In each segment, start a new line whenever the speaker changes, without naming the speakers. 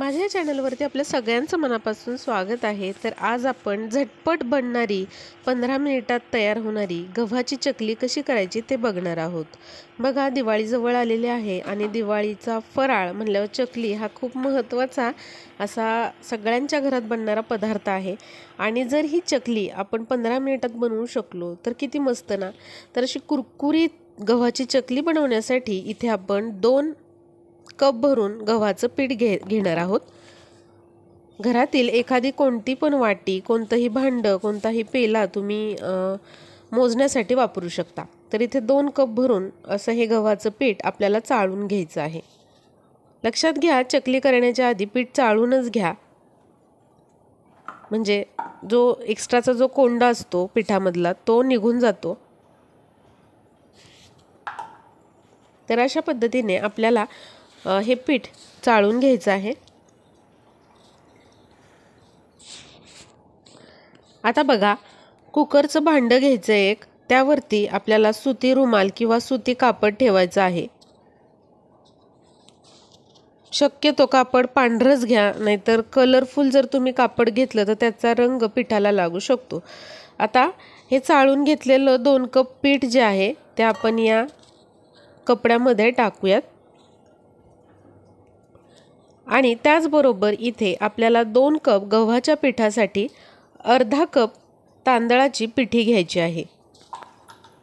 माझ्या चॅनलवरती आपल्या सगळ्यांचं मनापासून स्वागत आहे। तर आज आपण झटपट बनणारी 15 मिनिटात तयार होणारी गव्हाची चकली कशी करायची ते बघणार आहोत। बघा, दिवाळी जवळ आलेली आहे आणि दिवाळीचा फराळ म्हणल्यावर चकली हा खूप महत्त्वाचा असा सगळ्यांच्या घरात बनणारा पदार्थ आहे। आणि जर ही चकली आपण 15 मिनिटात बनवू शकलो तर किती मस्त ना। तर अशी कुरकुरीत गव्हाची चकली बनवण्यासाठी इथे आपण 2 कप भरून गव्हाचं पीठ घेणार आहोत। घरातील एखादी कोणती पण वाटी, कोणतंही भांडं, कोणताही पेला तुम्ही मोजण्यासाठी वापरू शकता। तर इथे 2 कप भरून असं हे गव्हाचं पीठ आपल्याला चाळून घ्यायचं आहे। लक्षात घ्या, चकली करण्याच्या आधी पीठ चाळूनच घ्या, म्हणजे जो एक्स्ट्राचा जो कोंडा असतो पिठामधला तो निघून जातो। तर अशा पद्धतीने आपल्याला हे पीठ चाळून घ्यायचं आहे। आता बघा, कुकरचं भांडं घ्यायचं एक, त्यावरती आपल्याला सुती रुमाल किंवा सुती कापड ठेवायचं आहे। शक्यतो कापड पांढरंच घ्या, नाहीतर कलरफुल जर तुम्ही कापड घेतलं तर त्याचा रंग पिठाला लागू शकतो। आता हे चाळून घेतलेलं 2 कप पीठ जे आहे ते आपण या कपड्यामध्ये टाकूयात। आणि त्याचबरोबर इथे आपल्याला 2 कप गव्हाच्या पिठासाठी अर्धा कप तांदळाची पिठी घ्यायची आहे।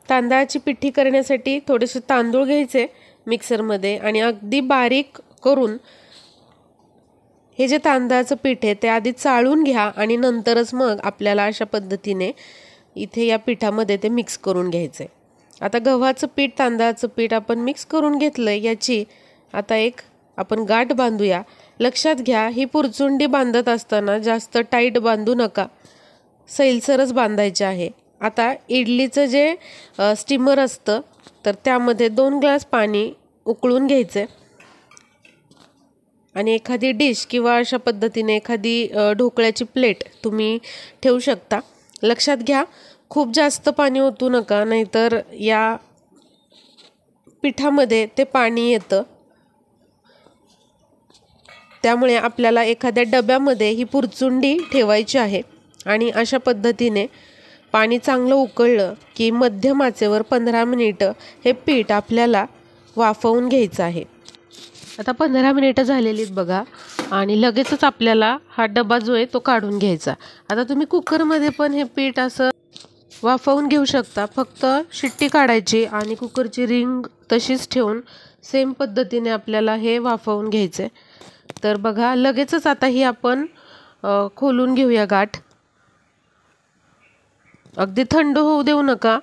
तांदळाची पिठी करण्यासाठी थोडेसे तांदूळ घ्यायचे मिक्सरमध्ये आणि अगदी बारीक करून हे जे तांदळाचं पीठ आहे ते आधी चाळून घ्या आणि नंतरच मग आपल्याला अशा पद्धतीने इथे या पिठामध्ये ते मिक्स करून घ्यायचं आहे। आता गव्हाचं पीठ तांदळाचं पीठ आपण मिक्स करून घेतलं, याची आता एक आपण गाठ बांधूया। लक्षात घ्या, ही पुरचुंडी बांधत असताना जास्त टाईट बांधू नका, सैलसरच बांधायचे आहे। आता इडलीचं जे स्टीमर असतं तर त्यामध्ये 2 ग्लास पाणी उकळून घ्यायचं आणि एखादी डिश किंवा अशा पद्धतीने एखादी ढोकळ्याची प्लेट तुम्ही ठेवू शकता। लक्षात घ्या, खूप जास्त पाणी ओतू नका, नाहीतर या पिठामध्ये ते पाणी येतं। त्यामुळे आपल्याला एखाद्या डब्यामध्ये ही पुरचुंडी ठेवायची आहे आणि अशा पद्धतीने पाणी चांगलं उकळलं की मध्यम आचेवर 15 मिनिटं हे पीठ आपल्याला वाफवून घ्यायचं आहे। आता 15 मिनिटं झालेलीत बघा, आणि लगेचच आपल्याला हा डबा जो आहे तो काढून घ्यायचा। आता तुम्ही कुकरमध्ये पण हे पीठ असं वाफवून घेऊ शकता, फक्त शिट्टी काढायची आणि कुकरची रिंग तशीच ठेवून सेम पद्धतीने आपल्याला हे वाफवून घ्यायचे। तर बघा, लगेचच आता ही आपण खोलून घेऊया गाठ। अगदी थंड होऊ देऊ नका,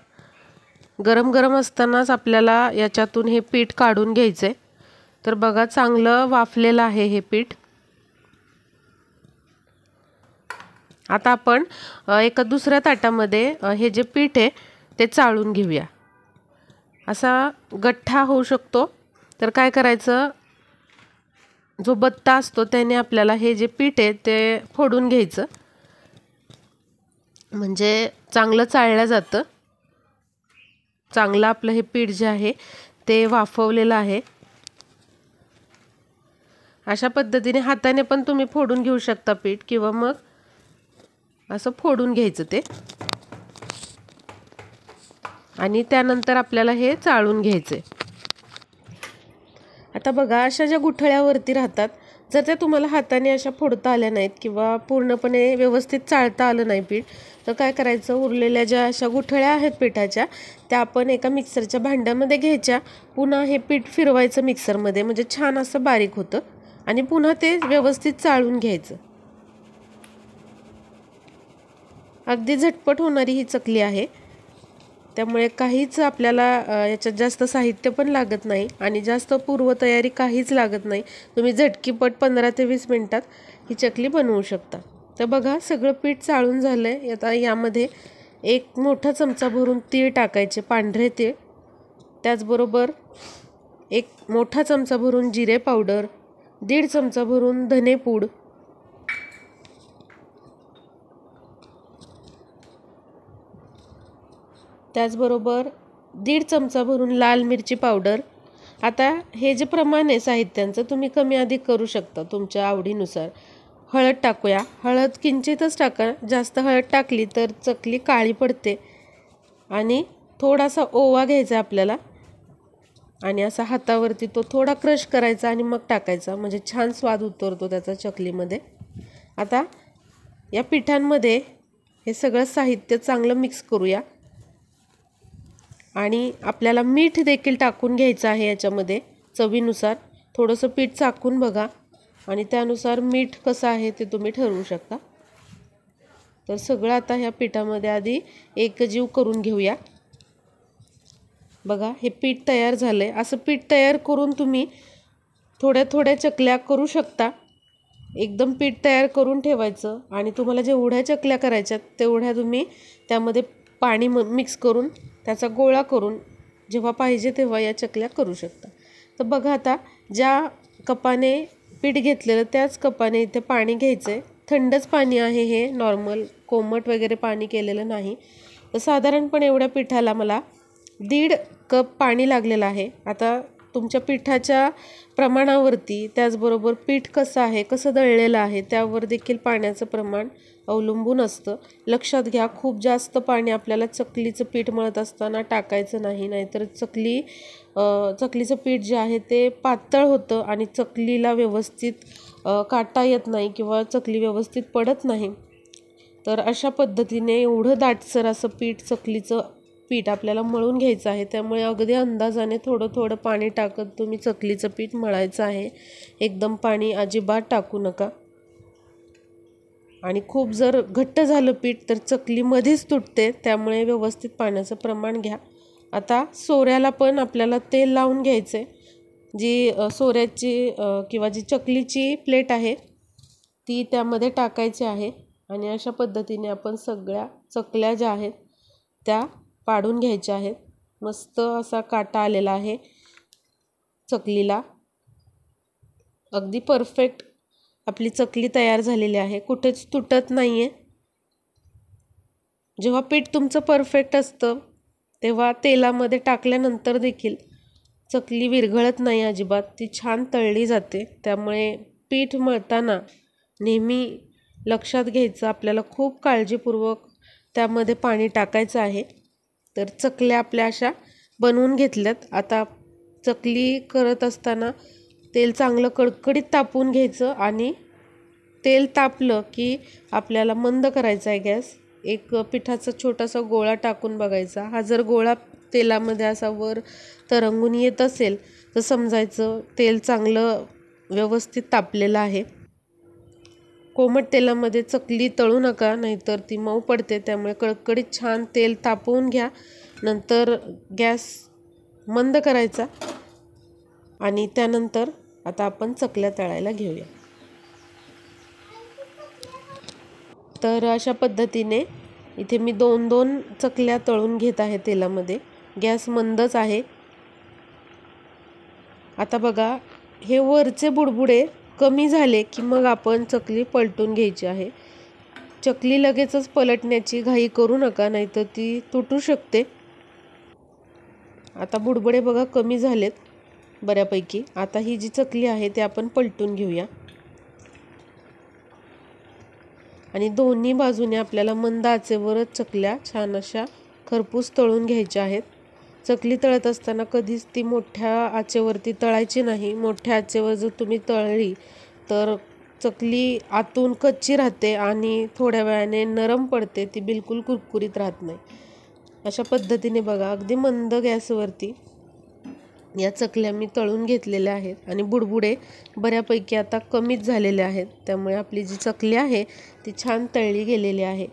गरम गरम असतानाच आपल्याला याच्यातून हे पीठ काढून घ्यायचे। तर बघा, चांगलं वाफलेलं आहे हे पीठ। आता आपण एका दुसऱ्या ताटामध्ये हे जे पीठ आहे ते चाळून घेऊया। असा गठ्ठा होऊ शकतो, तर काय करायचं, जो बत्ता असतो त्याने आपल्याला हे जे पीठ आहे ते फोडून घ्यायचं, म्हणजे चांगलं चाळलं जातं। चांगलं आपलं हे पीठ जे आहे ते वाफवलेलं आहे। अशा पद्धतीने हाताने पण तुम्ही फोडून घेऊ शकता पीठ, किंवा मग असं फोडून घ्यायचं ते, आणि त्यानंतर आपल्याला हे चाळून घ्यायचे। आता बघा, अशा ज्या गुठळ्यावरती राहतात, जर त्या तुम्हाला हाताने अशा फोडता आल्या नाहीत किंवा पूर्णपणे व्यवस्थित चाळता आलं नाही पीठ, तर काय करायचं, उरलेल्या ज्या अशा गुठळ्या आहेत पिठाच्या त्या आपण एका मिक्सरच्या भांड्यामध्ये घ्यायच्या। पुन्हा हे पीठ फिरवायचं मिक्सरमध्ये, म्हणजे छान असं बारीक होतं, आणि पुन्हा ते व्यवस्थित चाळून घ्यायचं। अगदी झटपट होणारी ही चकली आहे, त्यामुळे काहीच आपल्याला याच्यात जास्त साहित्य पण लागत नाही आणि जास्त पूर्वतयारी काहीच लागत नाही। तुम्ही झटकीपट 15 ते 20 मिनिटात ही चकली बनवू शकता। तर बघा, सगळं पीठ चाळून झालंय। आता यामध्ये 1 मोठा चमचा भरून तीळ टाकायचे, पांढरे तीळ। त्याचबरोबर 1 मोठा चमचा भरून जिरे पावडर, 1.5 चमचा भरून धनेपूड, त्याचबरोबर 1.5 चमचा भरून लाल मिरची पावडर, आता हे जे प्रमाण आहे साहित्यांचं तुम्ही कमी अधिक करू शकता तुमच्या आवडीनुसार. हळद टाकूया. हळद किंचितच टाका, जास्त हळद टाकली तर चकली काळी पडते. आणि थोडासा ओवा घ्यायचा आपल्याला आणि असा हातावरती तो थोडा क्रश करायचा आणि मग टाकायचा, म्हणजे छान स्वाद उतरतो त्याचा चकलीमध्ये. आता या पिठांमध्ये हे सगळं साहित्य चांगलं मिक्स करूया. आणि आपल्याला मीठ देखील टाकून घ्यायचं आहे याच्यामध्ये चवीनुसार. थोडंसं पीठ चाखून बघा आणि त्यानुसार मीठ कसं आहे ते तुम्ही ठरवू शकता. तर सगळं आता ह्या पिठामध्ये आधी एकजीव करून घेऊया. बघा हे पीठ तयार झालंय. असं पीठ तयार करून तुम्ही थोड्या थोड्या चकल्या करू शकता. एकदम पीठ तयार करून ठेवायचं आणि तुम्हाला जेवढ्या चकल्या करायच्यात तेवढ्या तुम्ही त्यामध्ये पाणी मिक्स करून त्याचा गोळा करून जेव्हा पाहिजे तेव्हा या चकल्या करू शकता. तर बघा आता ज्या कपाने पीठ घेतलेलं त्याच कपाने इथे पाणी घ्यायचं आहे. थंडच पाणी आहे हे, नॉर्मल कोमट वगैरे पाणी केलेलं नाही. तर साधारणपणे एवढ्या पिठाला मला 1.5 कप पाणी लागलेलं आहे. आता तुमच्या पिठाच्या प्रमाणावरती त्याचबरोबर पीठ कसं आहे, कसं दळलेलं आहे त्यावर देखील पाण्याचं प्रमाण अवलंबून असतं. लक्षात घ्या, खूप जास्त पाणी आपल्याला चकलीचं पीठ मळत असताना टाकायचं नाही, नाहीतर चकलीचं पीठ जे आहे ते पातळ होतं आणि चकलीला व्यवस्थित काटा येत नाही किंवा चकली व्यवस्थित पडत नाही. तर अशा पद्धतीने एवढं दाटसर असं चकलीचं पीठ आपल्याला मळून घ्यायचं आहे. त्यामुळे अगदी अंदाजाने थोडं थोडं पाणी टाकत तुम्ही चकलीचं पीठ मळायचं आहे. एकदम पाणी अजिबात टाकू नका. आणि खूप जर घट्ट झालं पीठ तर चकली मध्येच तुटते, त्यामुळे व्यवस्थित पाण्याचं प्रमाण घ्या. आता सोऱ्याला पण आपल्याला तेल लावून घ्यायचं आहे. जी सोऱ्याची किंवा जी चकलीची प्लेट आहे ती त्यामध्ये टाकायची आहे आणि अशा पद्धतीने आपण सगळ्या चकल्या ज्या आहेत त्या पाडून घ्यायच्या आहेत. मस्त असा काटा आलेला आहे चकलीला. अगदी परफेक्ट आपली चकली तयार झालेली आहे, कुठेच तुटत नाही आहे. जेव्हा पीठ तुमचं परफेक्ट असतं तेव्हा तेलामध्ये टाकल्यानंतर देखील चकली विरघळत नाही अजिबात, ती छान तळली जाते. त्यामुळे पीठ मळताना नेहमी लक्षात घ्यायचं, आपल्याला खूप काळजीपूर्वक त्यामध्ये पाणी टाकायचं आहे. तर चकल्या आपल्या अशा बनवून घेतल्यात. आता चकली करत असताना तेल चांगलं कडकडीत तापवून घ्यायचं आणि तेल तापलं की आपल्याला मंद करायचा आहे गॅस. एक पिठाचा छोटासा गोळा टाकून बघायचा. हा जर गोळा तेलामध्ये असा वर तरंगून येत असेल तर समजायचं तेल चांगलं व्यवस्थित तापलेलं आहे. कोमट तेलामध्ये चकली तळू नका, नाहीतर ती मऊ पडते. त्यामुळे कडकडीत छान तेल तापवून घ्या. नंतर गॅस मंद करायचा आणि त्यानंतर आता आपण चकल्या तळायला घेऊया. तर अशा पद्धतीने इथे मी 2-2 चकल्या तळून घेत आहे तेलामध्ये. गॅस मंदच आहे. आता बघा हे वरचे बुडबुडे कमी झाले की मग आपण चकली पलटून घ्यायची आहे. चकली लगेचच पलटण्याची घाई करू नका, नाहीतर ती तुटू शकते. आता बुडबुडे बघा कमी झालेत बऱ्यापैकी. आता ही जी चकली आहे ती आपण पलटून घेऊया आणि दोन्ही बाजूने आपल्याला मंद आचेवरच चकल्या छान अशा खरपूस तळून घ्यायच्या आहेत. चकली तळत असताना कधीच ती मोठ्या आचेवरती तळायची नाही. मोठ्या आचेवर जर तुम्ही तळली तर चकली आतून कच्ची राहते आणि थोड्या वेळाने नरम पडते, ती बिलकुल कुरकुरीत राहत नाही. अशा पद्धतीने बघा अगदी मंद गॅसवरती या चकल्या मी तळून घेतलेल्या आहेत आणि बुडबुडे बऱ्यापैकी आता कमीच झालेले आहेत. त्यामुळे आपली जी चकली आहे ती छान तळली गेलेली आहे.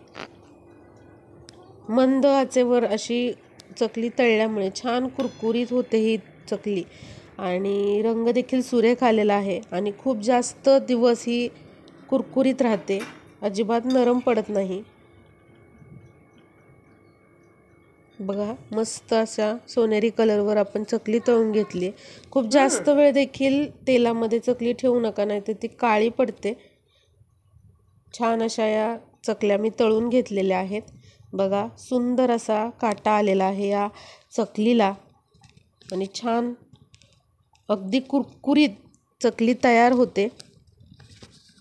मंद आचेवर अशी चकली तळल्यामुळे छान कुरकुरीत होते ही चकली आणि रंग देखील सुरेख आलेला आहे आणि खूप जास्त दिवस ही कुरकुरीत राहते, अजिबात नरम पडत नाही. बघा मस्त अशा सोनेरी कलरवर आपण चकली तळून घेतली. खूप जास्त वेळ देखील तेलामध्ये चकली ठेवू नका, नाहीतर ती काळी पडते. छान अशा या चकल्या मी तळून घेतलेल्या आहेत. बघा सुंदर असा काटा आलेला आहे या चकलीला आणि छान अगदी कुरकुरीत चकली तयार होते।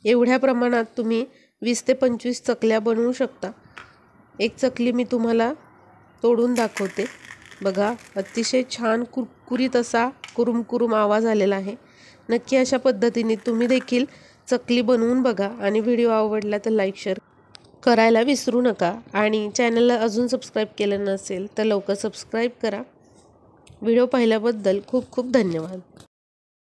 एवढ्या प्रमाणात तुम्ही 20 ते 25 चकल्या बनवू शकता। एक चकली मी तुम्हाला तोडून दाखवते। बघा, अतिशय छान कुरकुरीत असा कुरुम आवाज आलेला आहे। नक्की अशा पद्धतीने तुम्ही देखील चकली बनवून बघा आणि व्हिडिओ आवडला तर लाईक शेअर करायला विसरू नका आणि चॅनलला अजून सबस्क्राईब केलं नसेल तर लवकर सबस्क्राईब करा। व्हिडिओ पाहिल्याबद्दल खूप खूप धन्यवाद।